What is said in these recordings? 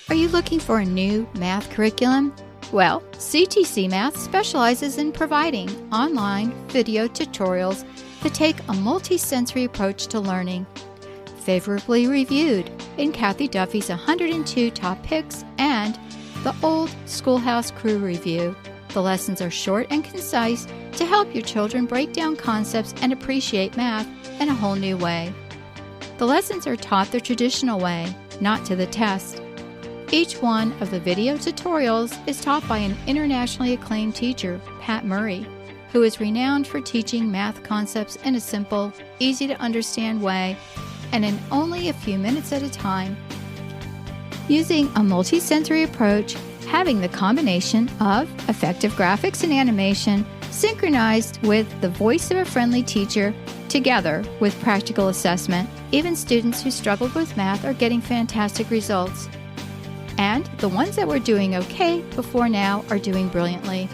Are you looking for a new math curriculum? Well, CTC Math specializes in providing online video tutorials that take a multi-sensory approach to learning. Favorably reviewed in Kathy Duffy's 102 Top Picks and the Old Schoolhouse Crew Review. The lessons are short and concise to help your children break down concepts and appreciate math in a whole new way. The lessons are taught the traditional way, not to the test. Each one of the video tutorials is taught by an internationally acclaimed teacher, Pat Murray, who is renowned for teaching math concepts in a simple, easy-to-understand way and in only a few minutes at a time. Using a multi-sensory approach, having the combination of effective graphics and animation synchronized with the voice of a friendly teacher together with practical assessment, even students who struggled with math are getting fantastic results. And the ones that were doing okay before now are doing brilliantly.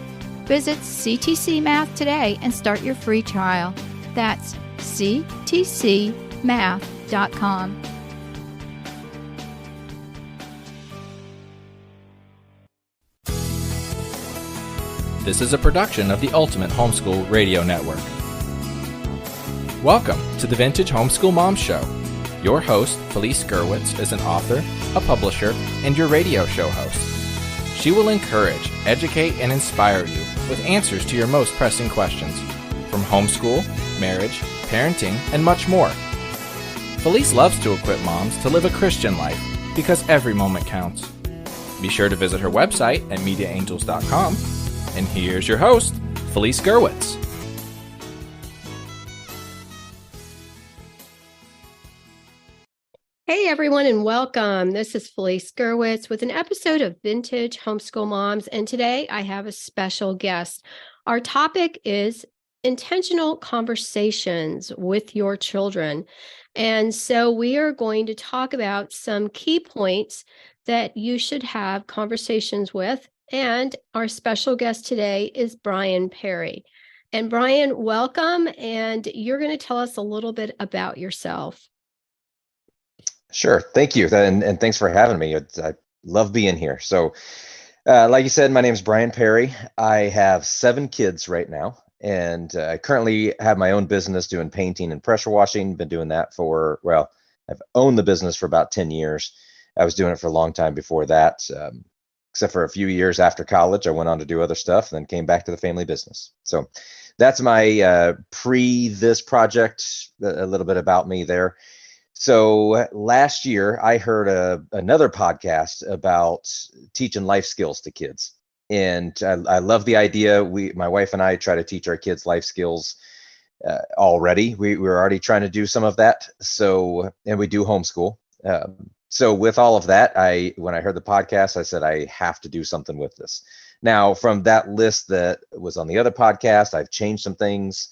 Visit CTC Math today and start your free trial. That's ctcmath.com. This is a production of the Ultimate Homeschool Radio Network. Welcome to the Vintage Homeschool Mom Show. Your host, Felice Gerwitz, is an author, a publisher, and your radio show host. She will encourage, educate, and inspire you with answers to your most pressing questions from homeschool, marriage, parenting, and much more. Felice loves to equip moms to live a Christian life because every moment counts. Be sure to visit her website at mediaangels.com. And here's your host, Felice Gerwitz. Hey everyone, and welcome. This is Felice Gerwitz with an episode of Vintage Homeschool Moms, and today I have a special guest. Our topic is intentional conversations with your children. And so we are going to talk about some key points that you should have conversations with. And our special guest today is Brian Perry. And Brian, welcome. And you're going to tell us a little bit about yourself. Sure. Thank you. And thanks for having me. I love being here. So like you said, my name is Brian Perry. I have 7 kids right now, and I currently have my own business doing painting and pressure washing. Been doing that I've owned the business for about 10 years. I was doing it for a long time before that, except for a few years after college. I went on to do other stuff and then came back to the family business. So that's my this project, a little bit about me there. So last year, I heard another podcast about teaching life skills to kids. And I love the idea. My wife and I try to teach our kids life skills already. We're already trying to do some of that. And we do homeschool. So with all of that, when I heard the podcast, I said, I have to do something with this. Now, from that list that was on the other podcast, I've changed some things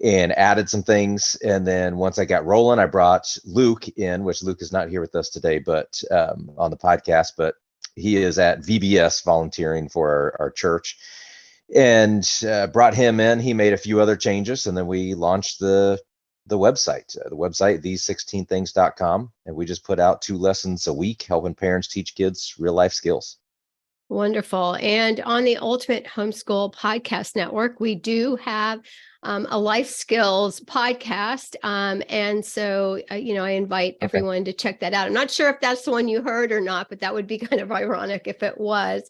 and added some things. And then once I got rolling, I brought Luke in, which Luke is not here with us today, but on the podcast, but he is at VBS volunteering for our church, and brought him in. He made a few other changes, and then we launched the website, these16things.com. And we just put out 2 lessons a week, helping parents teach kids real life skills. Wonderful. And on the Ultimate Homeschool Podcast Network, we do have a life skills podcast. And so, I invite everyone to check that out. I'm not sure if that's the one you heard or not, but that would be kind of ironic if it was.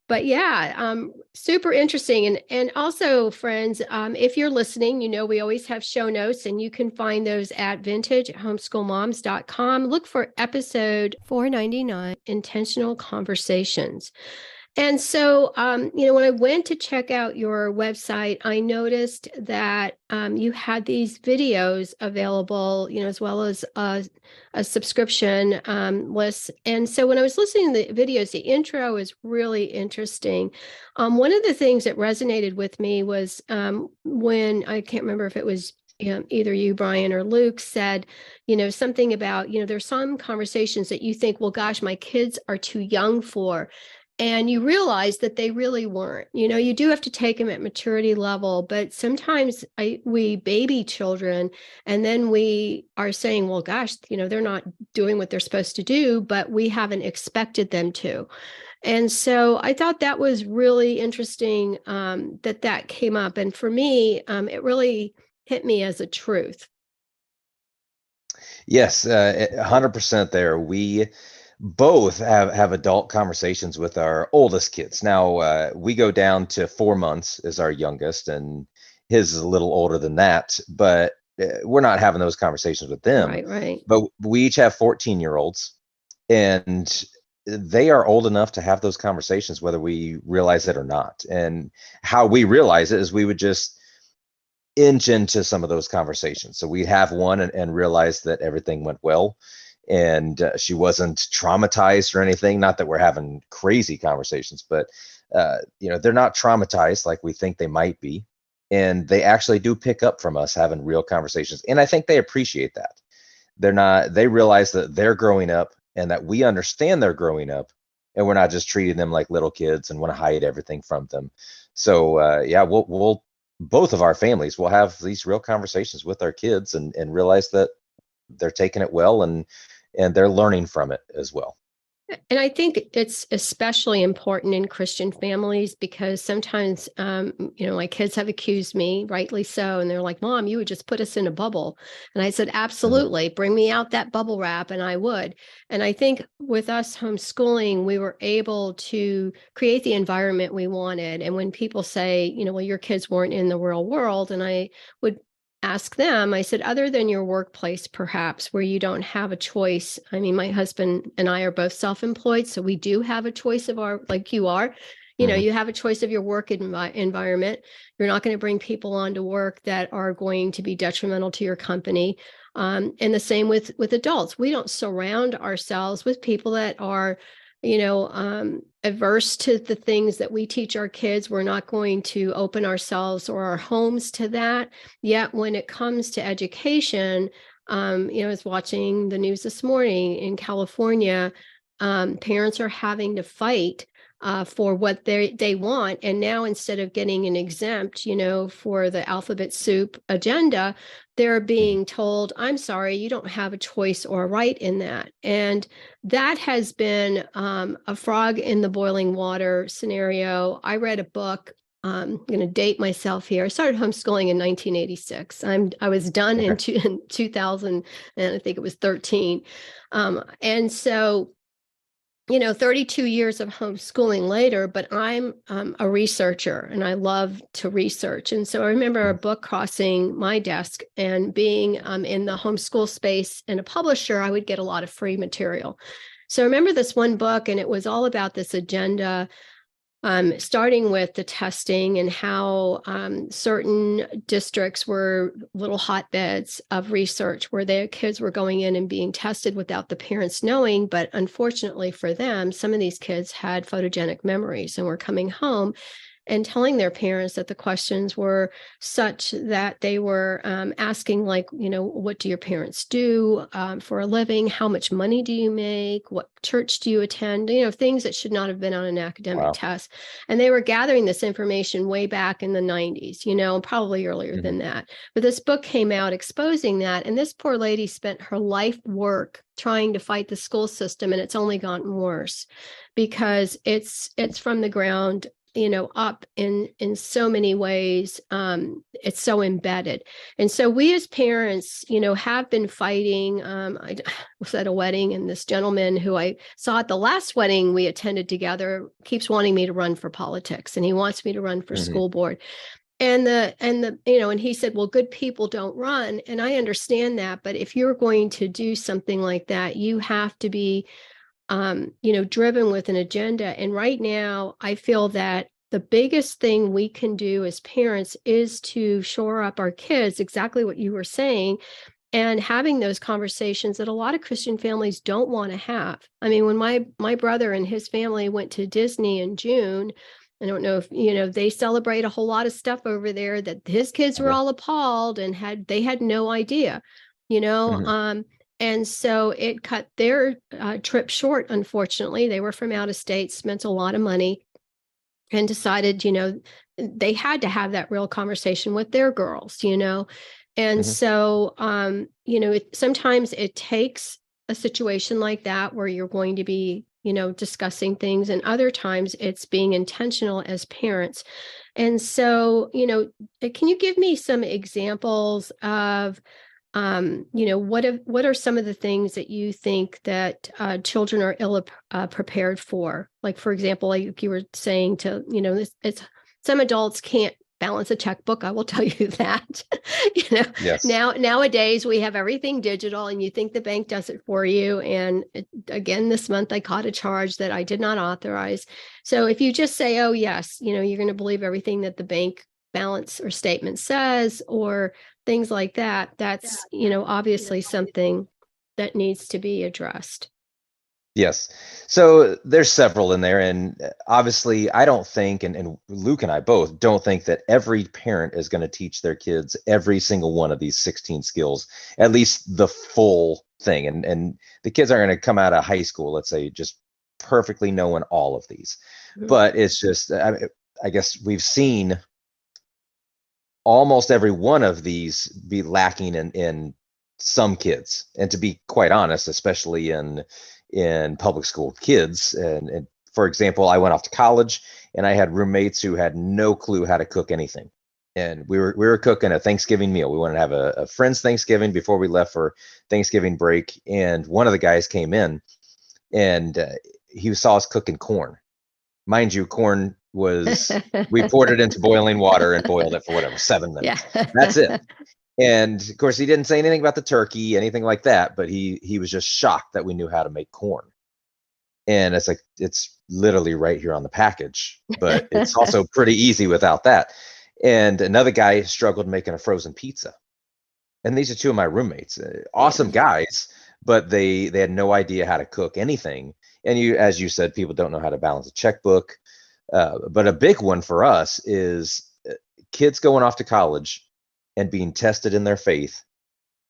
But yeah, super interesting. And also, friends, if you're listening, we always have show notes, and you can find those at vintagehomeschoolmoms.com. Look for episode 499, Intentional Conversations. And so, when I went to check out your website, I noticed that you had these videos available, as well as a subscription list. And so when I was listening to the videos, the intro is really interesting. One of the things that resonated with me was when, I can't remember if it was either you, Brian, or Luke, said, something about, there's some conversations that you think, well, gosh, my kids are too young for. And you realize that they really weren't. You do have to take them at maturity level, but sometimes we baby children, and then we are saying, well, gosh, they're not doing what they're supposed to do, but we haven't expected them to. And so I thought that was really interesting, that came up. And for me, it really hit me as a truth. Yes, 100% there. We both have adult conversations with our oldest kids. Now, we go down to 4 months as our youngest, and his is a little older than that, but we're not having those conversations with them. Right. But we each have 14-year-olds, and they are old enough to have those conversations, whether we realize it or not. And how we realize it is we would just inch into some of those conversations. So we'd have one and realize that everything went well, and she wasn't traumatized or anything. Not that we're having crazy conversations, but they're not traumatized like we think they might be, and they actually do pick up from us having real conversations. And I think they appreciate that. They realize that they're growing up and that we understand they're growing up, and we're not just treating them like little kids and want to hide everything from them. So we'll both of our families will have these real conversations with our kids and realize that they're taking it well, and they're learning from it as well. And I think it's especially important in Christian families, because sometimes, my kids have accused me, rightly so, and they're like, Mom, you would just put us in a bubble. And I said, absolutely, bring me out that bubble wrap, and I would. And I think with us homeschooling, we were able to create the environment we wanted. And when people say, well, your kids weren't in the real world, and I would ask them, I said, other than your workplace, perhaps, where you don't have a choice. I mean, my husband and I are both self-employed, so we do have a choice of like you are. You have a choice of your work environment. You're not going to bring people onto work that are going to be detrimental to your company. And the same with adults. We don't surround ourselves with people that are averse to the things that we teach our kids. We're not going to open ourselves or our homes to that. Yet when it comes to education, I was watching the news this morning in California. Parents are having to fight for what they want. And now, instead of getting an exempt, for the alphabet soup agenda, they're being told, I'm sorry, you don't have a choice or a right in that. And that has been a frog in the boiling water scenario. I read a book. I'm going to date myself here. I started homeschooling in 1986. I was done in 2000, and I think it was 13. And so 32 years of homeschooling later, but I'm a researcher, and I love to research. And so I remember a book crossing my desk, and being in the homeschool space and a publisher, I would get a lot of free material. So I remember this one book, and it was all about this agenda, starting with the testing and how certain districts were little hotbeds of research where their kids were going in and being tested without the parents knowing. But unfortunately for them, some of these kids had photogenic memories and were coming home and telling their parents that the questions were such that they were asking, like, what do your parents do for a living? How much money do you make? What church do you attend? Things that should not have been on an academic test. And they were gathering this information way back in the 90s, probably earlier than that. But this book came out exposing that. And this poor lady spent her life work trying to fight the school system, and it's only gotten worse because it's from the ground up in so many ways. It's so embedded. And so we as parents, have been fighting. I was at a wedding, and this gentleman who I saw at the last wedding we attended together keeps wanting me to run for politics, and he wants me to run for school board. And and he said, well, good people don't run. And I understand that. But if you're going to do something like that, you have to be driven with an agenda. And right now, I feel that the biggest thing we can do as parents is to shore up our kids, exactly what you were saying, and having those conversations that a lot of Christian families don't want to have. I mean, when my brother and his family went to Disney in June, I don't know if, they celebrate a whole lot of stuff over there that his kids were all appalled and had no idea, And so it cut their trip short, unfortunately. They were from out of state, spent a lot of money, and decided, they had to have that real conversation with their girls, And Mhm. so, sometimes it takes a situation like that where you're going to be, discussing things, and other times it's being intentional as parents. And so, can you give me some examples of, what are some of the things that you think that children are ill prepared for? Like, for example, like you were saying, it's some adults can't balance a checkbook. I will tell you that. Yes. Nowadays we have everything digital, and you think the bank does it for you. And again, this month I caught a charge that I did not authorize. So if you just say, "Oh yes," you're going to believe everything that the bank balance or statement says, or things like that, that's, obviously something that needs to be addressed. Yes. So there's several in there. And obviously, I don't think, and Luke and I both don't think that every parent is going to teach their kids every single one of these 16 skills, at least the full thing. And the kids aren't going to come out of high school, let's say, just perfectly knowing all of these. Mhm. But it's just, I guess we've seen almost every one of these be lacking in some kids. And to be quite honest, especially in public school kids. And for example, I went off to college and I had roommates who had no clue how to cook anything. And we were cooking a Thanksgiving meal. We wanted to have a friend's Thanksgiving before we left for Thanksgiving break. And one of the guys came in and he saw us cooking corn. Mind you, corn was, we poured it into boiling water and boiled it for whatever, 7 minutes. Yeah. That's it. And of course, he didn't say anything about the turkey, anything like that, but he was just shocked that we knew how to make corn. And it's like, it's literally right here on the package, but it's also pretty easy without that. And another guy struggled making a frozen pizza. And these are two of my roommates, awesome Yeah. guys, but they had no idea how to cook anything. And as you said, people don't know how to balance a checkbook. But a big one for us is kids going off to college and being tested in their faith,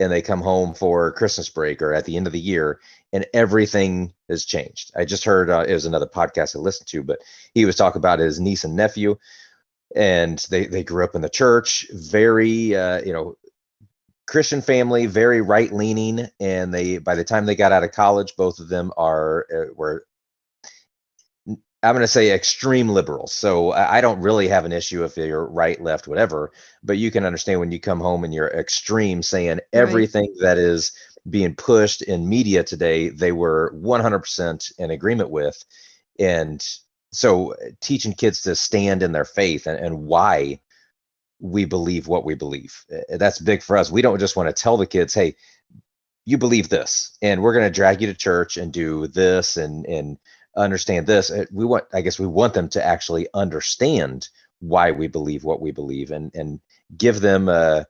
and they come home for Christmas break or at the end of the year, and everything has changed. I just heard, it was another podcast I listened to, but he was talking about his niece and nephew, and they grew up in the church, very Christian family, very right leaning, and they, by the time they got out of college, both of them were, I'm going to say, extreme liberals. So I don't really have an issue if you're right, left, whatever, but you can understand when you come home and you're extreme, saying Right. everything that is being pushed in media today, they were 100% in agreement with. And so teaching kids to stand in their faith and why we believe what we believe, that's big for us. We don't just want to tell the kids, hey, you believe this, and we're going to drag you to church and do this and understand this. I guess we want them to actually understand why we believe what we believe, and give them a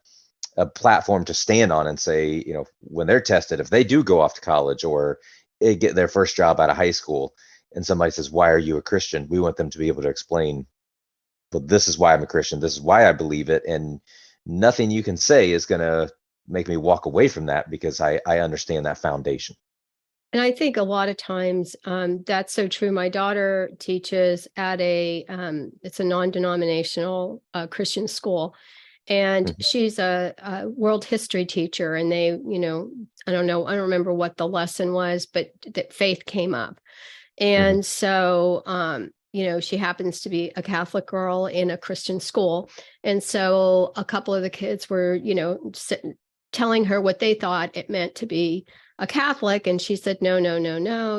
platform to stand on and say, when they're tested, if they do go off to college or get their first job out of high school, and somebody says, why are you a Christian? We want them to be able to explain, but this is why I'm a Christian. This is why I believe it. And nothing you can say is going to make me walk away from that, because I understand that foundation. And I think a lot of times that's so true. My daughter teaches at it's a non-denominational Christian school, and Mhm. she's a world history teacher. And they, I don't know, I don't remember what the lesson was, but that faith came up. Mhm. And so, she happens to be a Catholic girl in a Christian school. And so a couple of the kids were, telling her what they thought it meant to be a Catholic. And she said, no, no, no, no.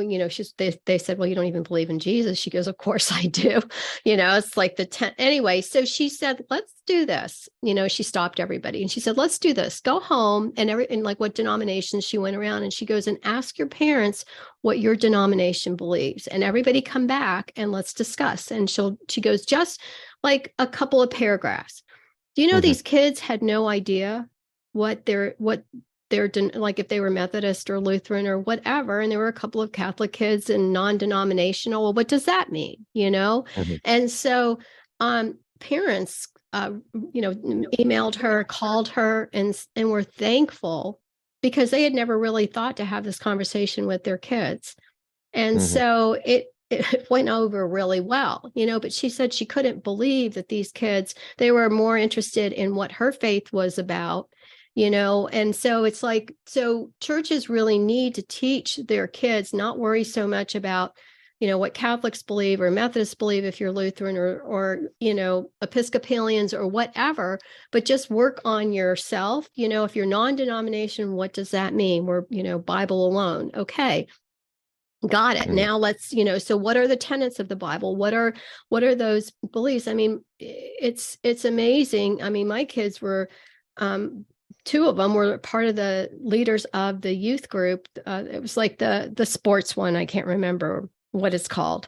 They said, well, you don't even believe in Jesus. She goes, of course I do. It's like the 10. Anyway, so she said, let's do this. She stopped everybody and she said, let's do this. Go home and like what denominations she went around, and she goes, and ask your parents what your denomination believes, and everybody come back and let's discuss. And she goes, just like a couple of paragraphs. Do you know Mhm. these kids had no idea what their like, if they were Methodist or Lutheran or whatever, and there were a couple of Catholic kids and non-denominational. Well, what does that mean? Mhm. And so parents emailed her, called her, and were thankful because they had never really thought to have this conversation with their kids. And Mhm. so it went over really well, but she said she couldn't believe that these kids, they were more interested in what her faith was about, and so it's like, so churches really need to teach their kids, not worry so much about, what Catholics believe or Methodists believe if you're Lutheran or Episcopalians or whatever, but just work on yourself. If you're non-denomination, what does that mean? We're, Bible alone. Okay. Got it. Mhm. Now let's, so what are the tenets of the Bible? What are those beliefs? I mean, it's amazing. I mean, my kids were, two of them were part of the leaders of the youth group. It was like the sports one. I can't remember what it's called,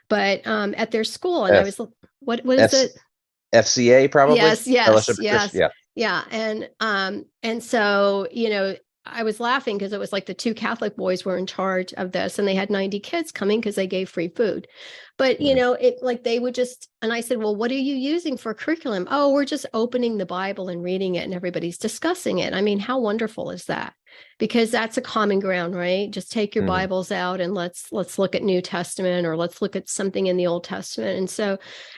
but at their school. And I was, what is F- it? FCA probably? Yes. Fellowship of Christian. Yeah. Yeah. And so, I was laughing because it was like the two Catholic boys were in charge of this and they had 90 kids coming because they gave free food. But, it like they would just, and I said, well, what are you using for curriculum? Oh, we're just opening the Bible and reading it and everybody's discussing it. I mean, how wonderful is that? Because that's a common ground, right? Just take your Bibles out and let's look at New Testament, or let's look at something in the Old Testament.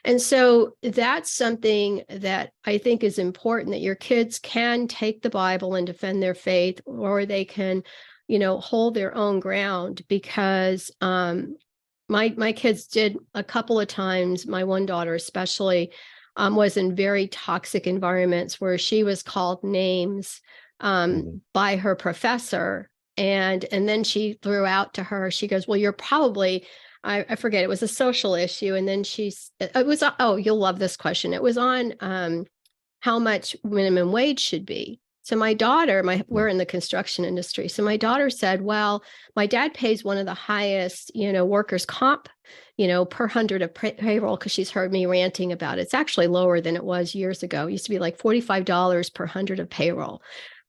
And so that's something that I think is important, that your kids can take the Bible and defend their faith, or they can, hold their own ground, because my kids did a couple of times. My one daughter especially was in very toxic environments where she was called names by her professor. And then she threw out to her, she goes, well, you're probably, I forget, it was a social issue. And then it was, oh, you'll love this question. It was on how much minimum wage should be. So my daughter, we're in the construction industry. So my daughter said, well, my dad pays one of the highest, workers' comp, per 100 of payroll, because she's heard me ranting about it. It's actually lower than it was years ago. It used to be like $45 per 100 of payroll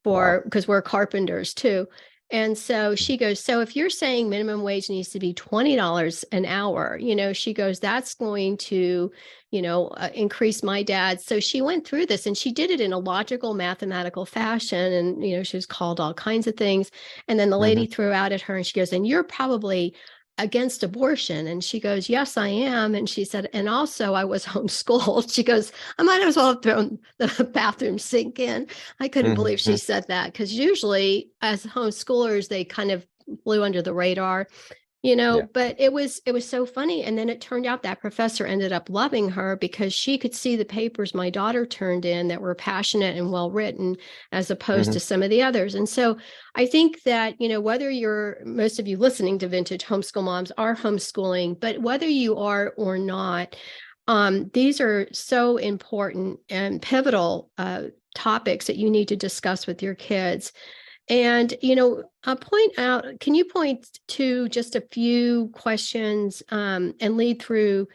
because we're carpenters too. And so she goes, so if you're saying minimum wage needs to be $20 an hour, she goes, that's going to, increase my dad. So she went through this and she did it in a logical, mathematical fashion. And, she was called all kinds of things. And then the lady threw out at her and she goes, and you're probably against abortion. And she goes, yes, I am. And she said, and also I was homeschooled. She goes, I might as well have thrown the bathroom sink in. I couldn't believe she said that, because usually as homeschoolers, they kind of flew under the radar, but it was so funny. And then it turned out that professor ended up loving her, because she could see the papers my daughter turned in that were passionate and well written, as opposed to some of the others. And so I think that, whether most of you listening to Vintage Homeschool Moms are homeschooling, but whether you are or not, these are so important and pivotal topics that you need to discuss with your kids. And, I'll point out, can you point to just a few questions and lead through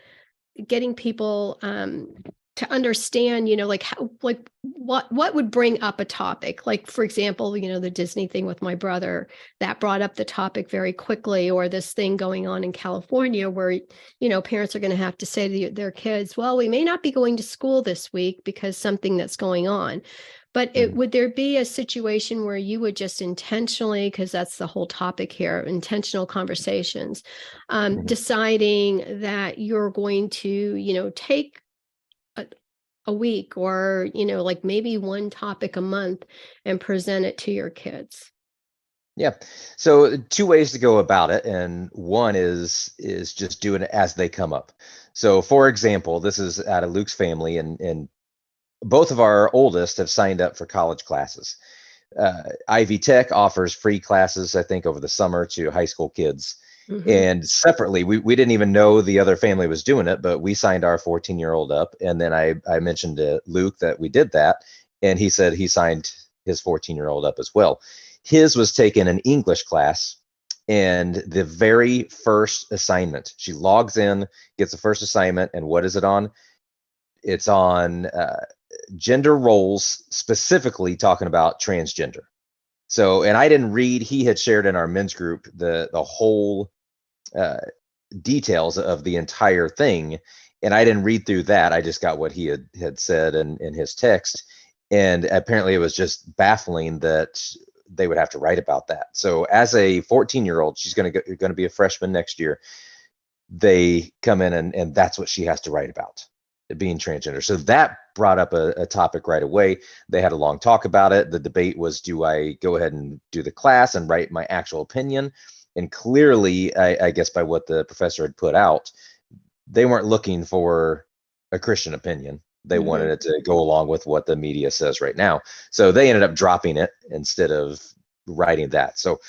getting people to understand, like how, like what would bring up a topic? Like, for example, the Disney thing with my brother, that brought up the topic very quickly, or this thing going on in California where, parents are going to have to say to their kids, well, we may not be going to school this week because something that's going on. But would there be a situation where you would just intentionally, because that's the whole topic here, intentional conversations, deciding that you're going to, take a week, or, like maybe one topic a month, and present it to your kids? Yeah. So two ways to go about it. And one is just doing it as they come up. So for example, this is out of Luke's family, and both of our oldest have signed up for college classes. Ivy Tech offers free classes, I think, over the summer to high school kids. And separately, we didn't even know the other family was doing it, but we signed our 14-year-old up. And then I mentioned to Luke that we did that, and he said he signed his 14-year-old up as well. His was taking an English class, and the very first assignment, she logs in, gets the first assignment, and what is it on? It's on gender roles, specifically talking about transgender. So, and I didn't read, he had shared in our men's group the whole details of the entire thing, and I didn't read through that. I just got what he had said in his text, and apparently it was just baffling that they would have to write about that. So as a 14-year-old, she's going to be a freshman next year. They come in and that's what she has to write about, being transgender. So that brought up a topic right away. They had a long talk about it. The debate was, do I go ahead and do the class and write my actual opinion? And clearly, I guess by what the professor had put out, they weren't looking for a Christian opinion. They wanted it to go along with what the media says right now. So they ended up dropping it instead of writing that. So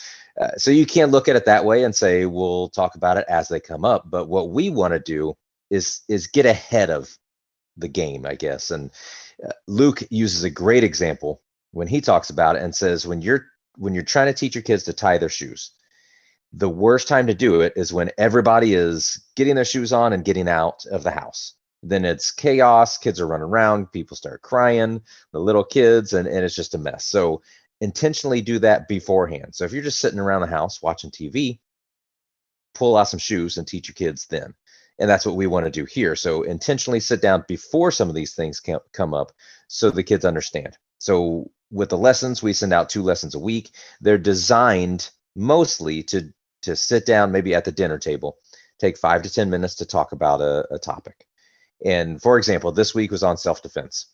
you can't look at it that way and say, we'll talk about it as they come up. But what we want to do is get ahead of the game, I guess. And Luke uses a great example when he talks about it and says, when you're trying to teach your kids to tie their shoes, the worst time to do it is when everybody is getting their shoes on and getting out of the house. Then it's chaos. Kids are running around. People start crying, the little kids, and it's just a mess. So intentionally do that beforehand. So if you're just sitting around the house watching TV, pull out some shoes and teach your kids then. And that's what we want to do here. So intentionally sit down before some of these things come up so the kids understand. So with the lessons, we send out 2 lessons a week. They're designed mostly to sit down maybe at the dinner table, take 5 to 10 minutes to talk about a topic. And for example, this week was on self-defense.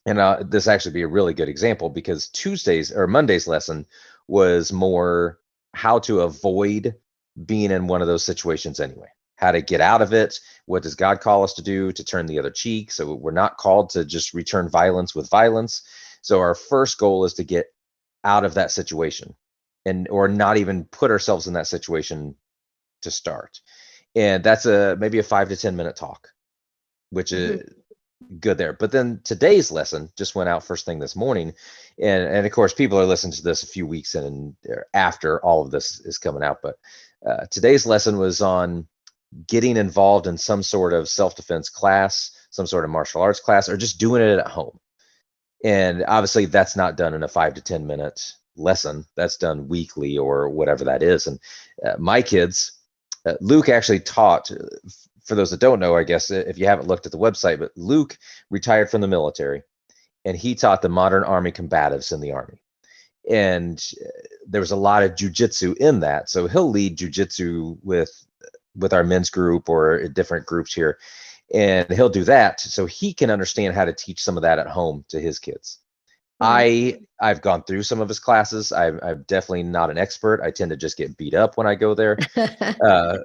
And this actually be a really good example because Monday's lesson was more how to avoid being in one of those situations anyway, how to get out of it. What does God call us to do? To turn the other cheek. So we're not called to just return violence with violence. So our first goal is to get out of that situation or not even put ourselves in that situation to start. And that's maybe a 5 to 10 minute talk, which is good there. But then today's lesson just went out first thing this morning. And of course, people are listening to this a few weeks in after all of this is coming out. But today's lesson was on getting involved in some sort of self-defense class, some sort of martial arts class, or just doing it at home. And obviously that's not done in a 5 to 10 minute lesson. That's done weekly or whatever that is. And my kids, Luke actually taught, for those that don't know, I guess, if you haven't looked at the website, but Luke retired from the military and he taught the modern Army combatives in the Army. And there was a lot of jujitsu in that. So he'll lead jujitsu with our men's group or different groups here. And he'll do that so he can understand how to teach some of that at home to his kids. I've gone through some of his classes. I'm definitely not an expert. I tend to just get beat up when I go there.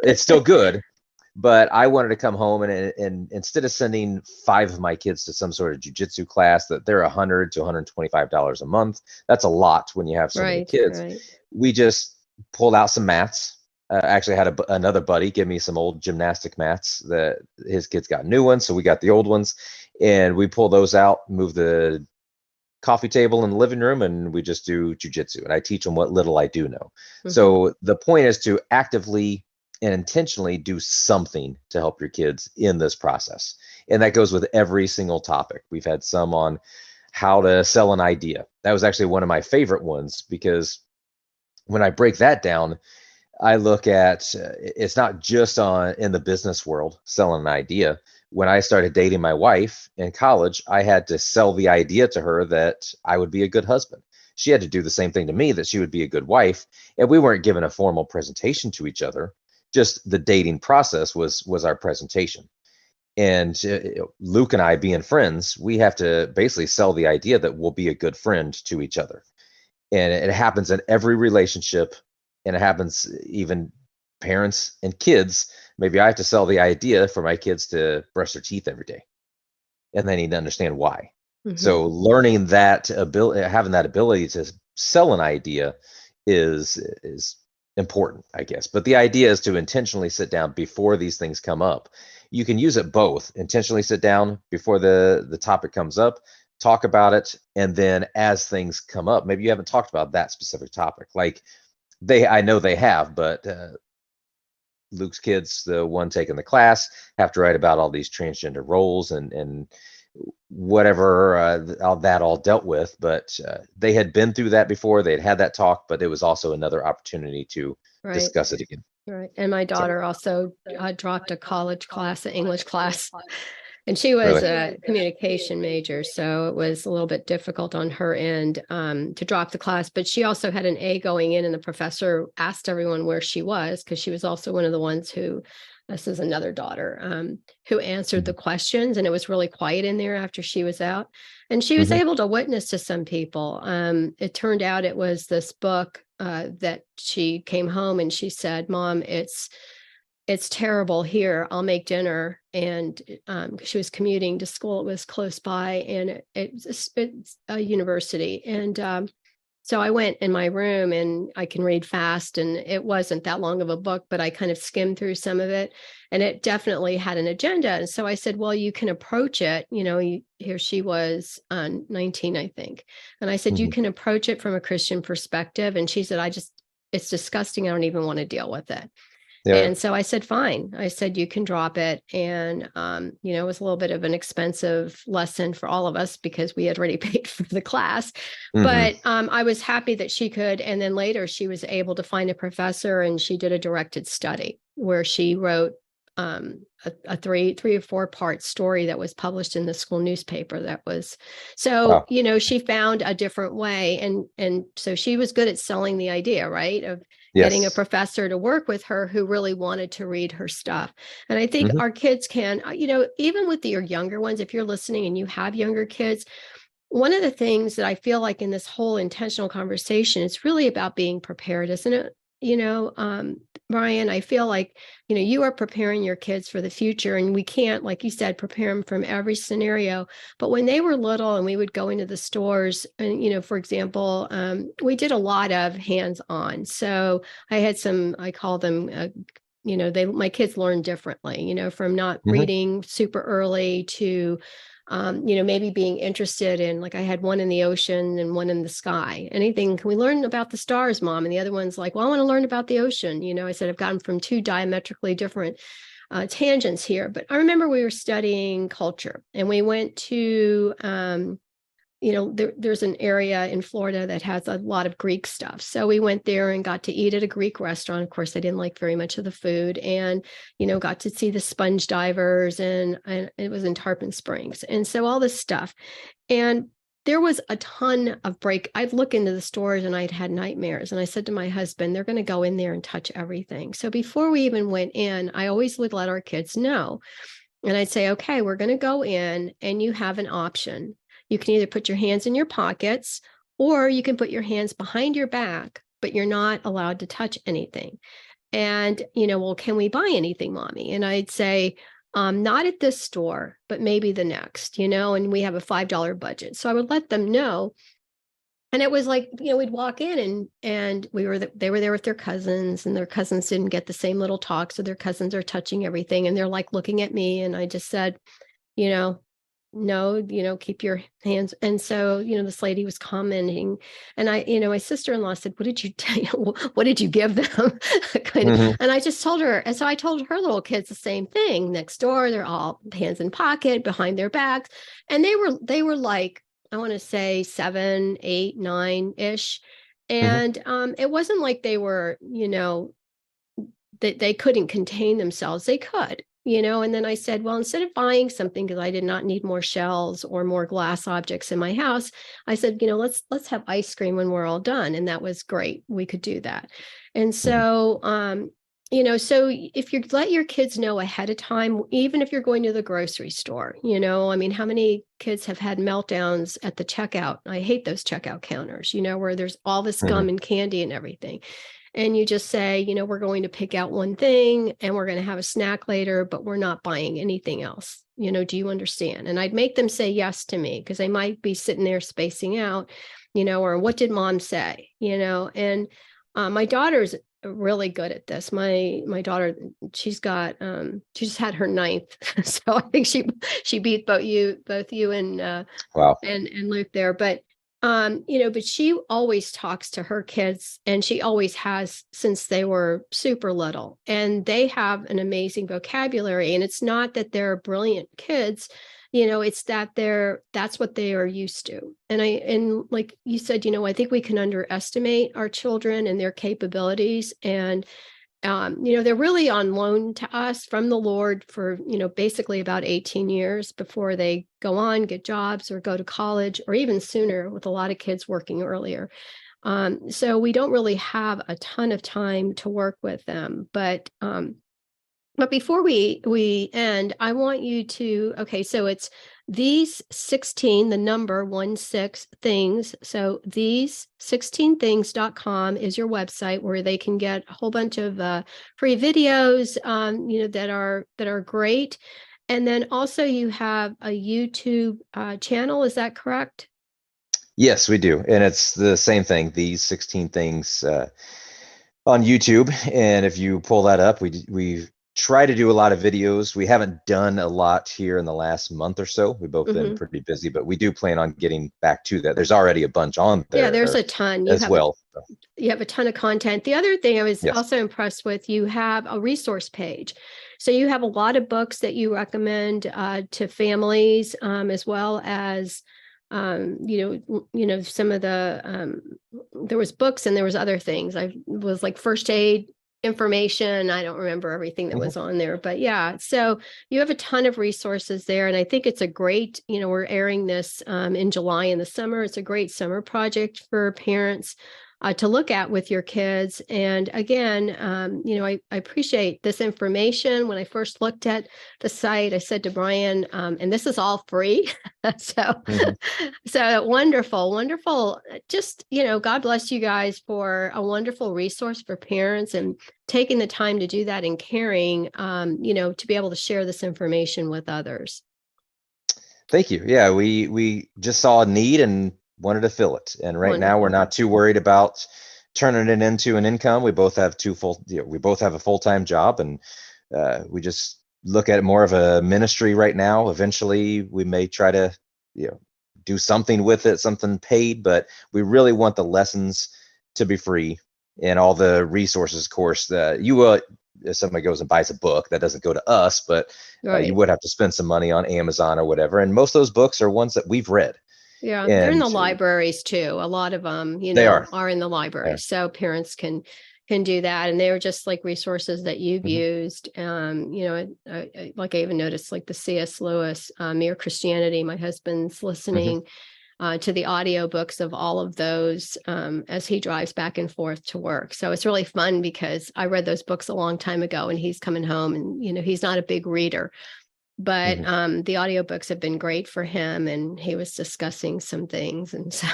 It's still good, but I wanted to come home and instead of sending 5 of my kids to some sort of jujitsu class that they're $100 to $125 a month, that's a lot when you have so many kids. Right. We just pulled out some mats. Actually had another buddy give me some old gymnastic mats that his kids got new ones. So we got the old ones and we pull those out, move the coffee table in the living room, and we just do jujitsu. And I teach them what little I do know. So the point is to actively and intentionally do something to help your kids in this process. And that goes with every single topic. We've had some on how to sell an idea. That was actually one of my favorite ones because when I break that down, I look at it's not just in the business world selling an idea. When I started dating my wife in college, I had to sell the idea to her that I would be a good husband. She had to do the same thing to me, that she would be a good wife. And we weren't given a formal presentation to each other. Just the dating process was our presentation. And Luke and I, being friends, we have to basically sell the idea that we'll be a good friend to each other. And it happens in every relationship. And it happens even parents and kids. Maybe I have to sell the idea for my kids to brush their teeth every day. And they need to understand why. So learning that ability, having that ability to sell an idea is important, I guess. But the idea is to intentionally sit down before these things come up. You can use it both. Intentionally sit down before the topic comes up, talk about it, and then as things come up, maybe you haven't talked about that specific topic. Like I know they have, but Luke's kids, the one taking the class, have to write about all these transgender roles and whatever all that all dealt with. But they had been through that before. They'd had that talk, but it was also another opportunity to discuss it again. Right. And my daughter also dropped a college class, an English class. And she was Really? a communication major, so it was a little bit difficult on her end to drop the class. But she also had an A going in, and the professor asked everyone where she was, because she was also one of the ones who, this is another daughter, who answered the questions. And it was really quiet in there after she was out. And she was able to witness to some people. It turned out it was this book that she came home and she said, "Mom, it's terrible here. I'll make dinner." And she was commuting to school. It was close by, and it's a university. And so I went in my room, and I can read fast, and it wasn't that long of a book, but I kind of skimmed through some of it, and it definitely had an agenda. And so I said, "Well, you can approach it." Here she was 19, I think. And I said, "You can approach it from a Christian perspective." And she said, "It's disgusting. I don't even want to deal with it." Yeah. And so I said, "Fine." I said, "You can drop it." And, it was a little bit of an expensive lesson for all of us because we had already paid for the class. But I was happy that she could. And then later she was able to find a professor, and she did a directed study where she wrote a three or four part story that was published in the school newspaper. That was so, Wow. she found a different way. And so she was good at selling the idea, right? Of getting a Yes. professor to work with her who really wanted to read her stuff. And I think our kids can, even with your younger ones, if you're listening and you have younger kids, one of the things that I feel like in this whole intentional conversation, it's really about being prepared, isn't it? Brian, I feel like, you are preparing your kids for the future, and we can't, like you said, prepare them from every scenario. But when they were little and we would go into the stores and, for example, we did a lot of hands-on. So I had I call them, my kids learn differently, from not reading super early to maybe being interested in, like, I had one in the ocean and one in the sky. Anything, can we learn about the stars, Mom? And the other one's like, "Well, I want to learn about the ocean." I said, "I've gotten from two diametrically different tangents here." But I remember we were studying culture, and we went to there's an area in Florida that has a lot of Greek stuff. So we went there and got to eat at a Greek restaurant. Of course, I didn't like very much of the food, and, got to see the sponge divers, and it was in Tarpon Springs. And so all this stuff. And there was a ton of I'd look into the stores and I'd had nightmares. And I said to my husband, "They're going to go in there and touch everything." So before we even went in, I always would let our kids know. And I'd say, "Okay, we're going to go in, and you have an option. You can either put your hands in your pockets, or you can put your hands behind your back, but you're not allowed to touch anything." And, "Well, can we buy anything, Mommy?" And I'd say, "Not at this store, but maybe the next, and we have a $5 budget." So I would let them know. And it was like, we'd walk in, and they were there with their cousins, and their cousins didn't get the same little talk. So their cousins are touching everything, and they're like looking at me. And I just said, "No, keep your hands." And so, this lady was commenting, and my sister-in-law said, "What did you what did you give them?" kind of. And I just told her. And so I told her little kids the same thing. Next door, they're all hands in pocket, behind their backs. And they were like, I want to say 7, 8, 9-ish. And it wasn't like they were, that they couldn't contain themselves. They could. And then I said, "Well, instead of buying something, because I did not need more shells or more glass objects in my house, I said, let's have ice cream when we're all done." And that was great. We could do that. And so, so if you let your kids know ahead of time, even if you're going to the grocery store, how many kids have had meltdowns at the checkout? I hate those checkout counters, where there's all this gum and candy and everything. And you just say, "We're going to pick out one thing, and we're going to have a snack later, but we're not buying anything else. Do you understand?" And I'd make them say yes to me, because they might be sitting there spacing out, or "What did Mom say?" And my daughter's really good at this. My daughter, she's got she just had her 9th. So I think she beat both you and Wow. and Luke there. But but she always talks to her kids, and she always has since they were super little, and they have an amazing vocabulary. And it's not that they're brilliant kids, it's that that's what they are used to. And like you said, I think we can underestimate our children and their capabilities. And they're really on loan to us from the Lord for, basically about 18 years before they go on, get jobs or go to college, or even sooner, with a lot of kids working earlier. So we don't really have a ton of time to work with them. But before we end, I want you to, so it's these 16, the number 16 things. So these16things.com is your website where they can get a whole bunch of free videos, that are great. And then also you have a YouTube channel. Is that correct? Yes, we do. And it's the same thing, these 16 things on YouTube. And if you pull that up, we try to do a lot of videos. We haven't done a lot here in the last month or so. We've both been pretty busy, but we do plan on getting back to that. There's already a bunch on there. Yeah, there's a ton. You have a ton of content. The other thing I was also impressed with, you have a resource page. So you have a lot of books that you recommend to families, as well as some of the there was books and there was other things. I was like first aid information. I don't remember everything that was on there, but yeah. So you have a ton of resources there. And I think it's a great, we're airing this in July in the summer. It's a great summer project for parents to look at with your kids. And again, I appreciate this information. When I first looked at the site, I said to Brian, and this is all free. So wonderful. Just, God bless you guys for a wonderful resource for parents and taking the time to do that and caring, to be able to share this information with others. Thank you. Yeah, we just saw a need and wanted to fill it. And right now we're not too worried about turning it into an income. We both have we both have a full-time job, and we just look at it more of a ministry right now. Eventually we may try to, do something with it, something paid, but we really want the lessons to be free and all the resources, of course, that you will, if somebody goes and buys a book, that doesn't go to us, but you would have to spend some money on Amazon or whatever. And most of those books are ones that we've read. Yeah, they're in the libraries too. A lot of them, they are in the library, so parents can do that. And they're just like resources that you've used. Like I even noticed, like the C.S. Lewis, Mere Christianity. My husband's listening to the audiobooks of all of those as he drives back and forth to work. So it's really fun because I read those books a long time ago, and he's coming home, and he's not a big reader. But the audiobooks have been great for him, and he was discussing some things. And so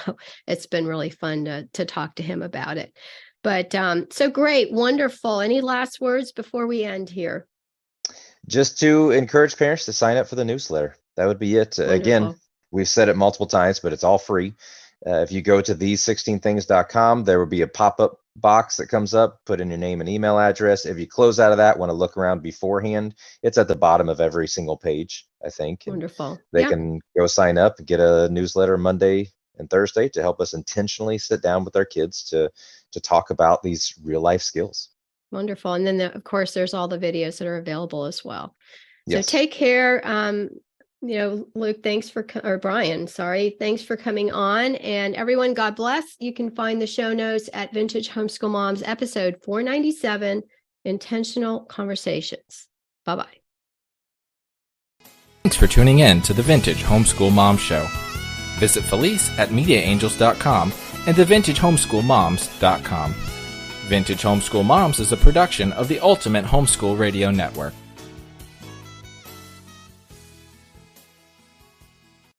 it's been really fun to talk to him about it. But so great, wonderful. Any last words before we end here? Just to encourage parents to sign up for the newsletter. That would be it. Wonderful. Again, we've said it multiple times, but it's all free. If you go to these16things.com, there will be a pop-up box that comes up, put in your name and email address. If you close out of that, want to look around beforehand, it's at the bottom of every single page, I think. Wonderful. They can go sign up and get a newsletter Monday and Thursday to help us intentionally sit down with our kids to talk about these real life skills. Wonderful. And then of course, there's all the videos that are available as well. So take care. Luke, Brian, thanks for coming on. And everyone, God bless. You can find the show notes at Vintage Homeschool Moms, episode 497, Intentional Conversations. Bye-bye. Thanks for tuning in to the Vintage Homeschool Mom Show. Visit Felice at MediaAngels.com and TheVintageHomeschoolMoms.com. Vintage Homeschool Moms is a production of the Ultimate Homeschool Radio Network.